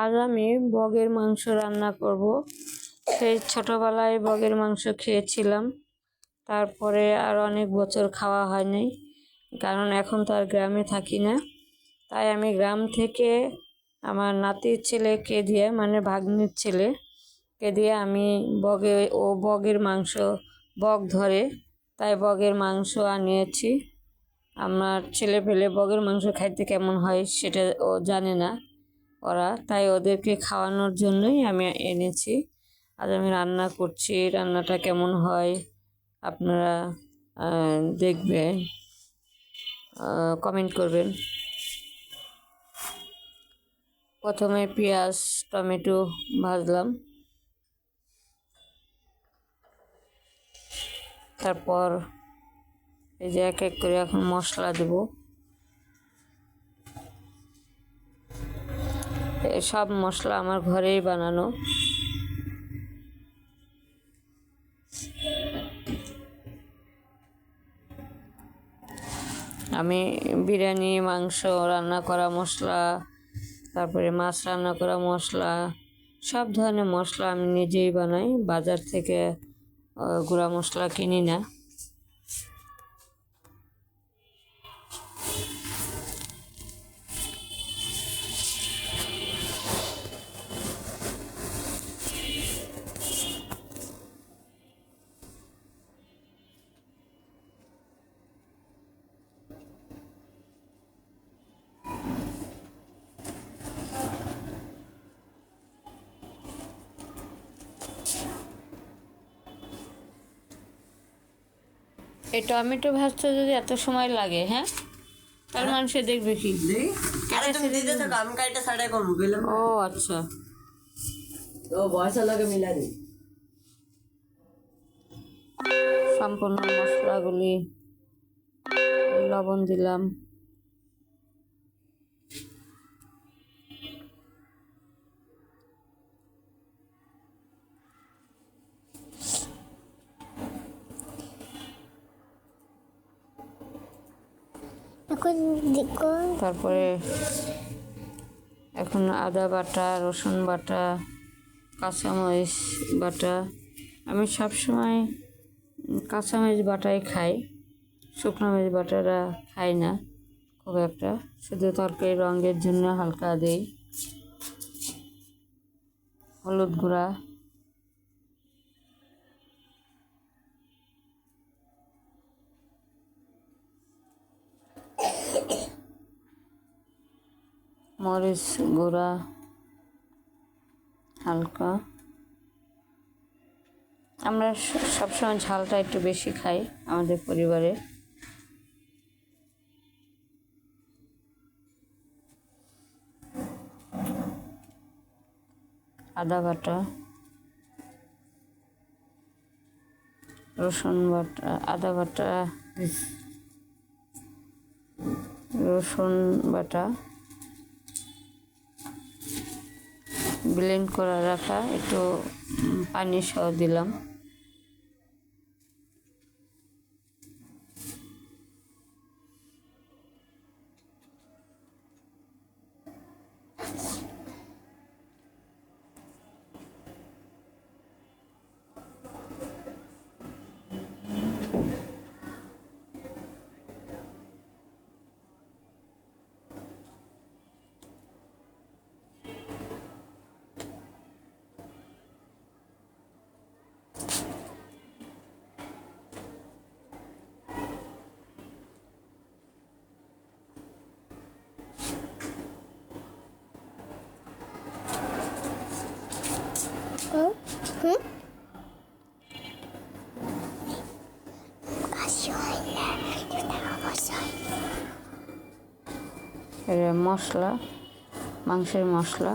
আজ আমি বগের মাংস রান্না করব। সেই ছোটবেলায় বগের মাংস খেয়েছিলাম, তারপরে আর অনেক বছর খাওয়া হয়নি, কারণ এখন তো আর গ্রামে থাকি না। তাই আমি গ্রাম থেকে আমার নাতির ছেলেকে দিয়ে, মানে ভাগ্নির ছেলেকে দিয়ে আমি বগের মাংস, বগ ধরে, তাই বগের মাংস আনিয়েছি। আমার ছেলে পেলে বগের মাংস খাইতে কেমন হয় সেটা ও জানে না ওরা, তাই ওদেরকে খাওয়ানোর জন্যই আমি এনেছি। আজ আমি রান্না করছি, রান্নাটা কেমন হয় আপনারা দেখবেন, কমেন্ট করবেন। প্রথমে পেঁয়াজ টমেটো ভাজলাম, তারপর এই যে এক এক করে এখন মশলা দেব। সব মশলা আমার ঘরেই বানানো। আমি বিরিয়ানি, মাংস রান্না করা মশলা, তারপরে মাছ রান্না করা মশলা, সব ধরনের মশলা আমি নিজেই বানাই, বাজার থেকে গুঁড়া মশলা কিনি না। এই টমেটো ভাজতে যদি এত সময় লাগে, হ্যাঁ, তার মানুষে দেখবে কি? ও আচ্ছা, তো বয়স লাগে মিলানি। সম্পূর্ণ মশলাগুলি লবণ দিলাম, তারপরে এখন আদা বাটা, রসুন বাটা, কাঁচামরিচ বাটা। আমি সবসময় কাঁচামরিচ বাটাই খাই, শুকনো মরিচ বাটাটা খাই না খুব একটা, শুধু তরকারি রঙের জন্য হালকা দেই। হলুদ গুঁড়া, মরিচ গুঁড়া হালকা। আমরা সবসময় ঝালটা একটু বেশি খাই আমাদের পরিবারে। আদা বাটা, রসুন বাটা, আদা বাটা, রসুন বাটা, ব্লেন্ড করা রাখা, একটু পানি সহ দিলাম। মশলা, মাংসের মশলা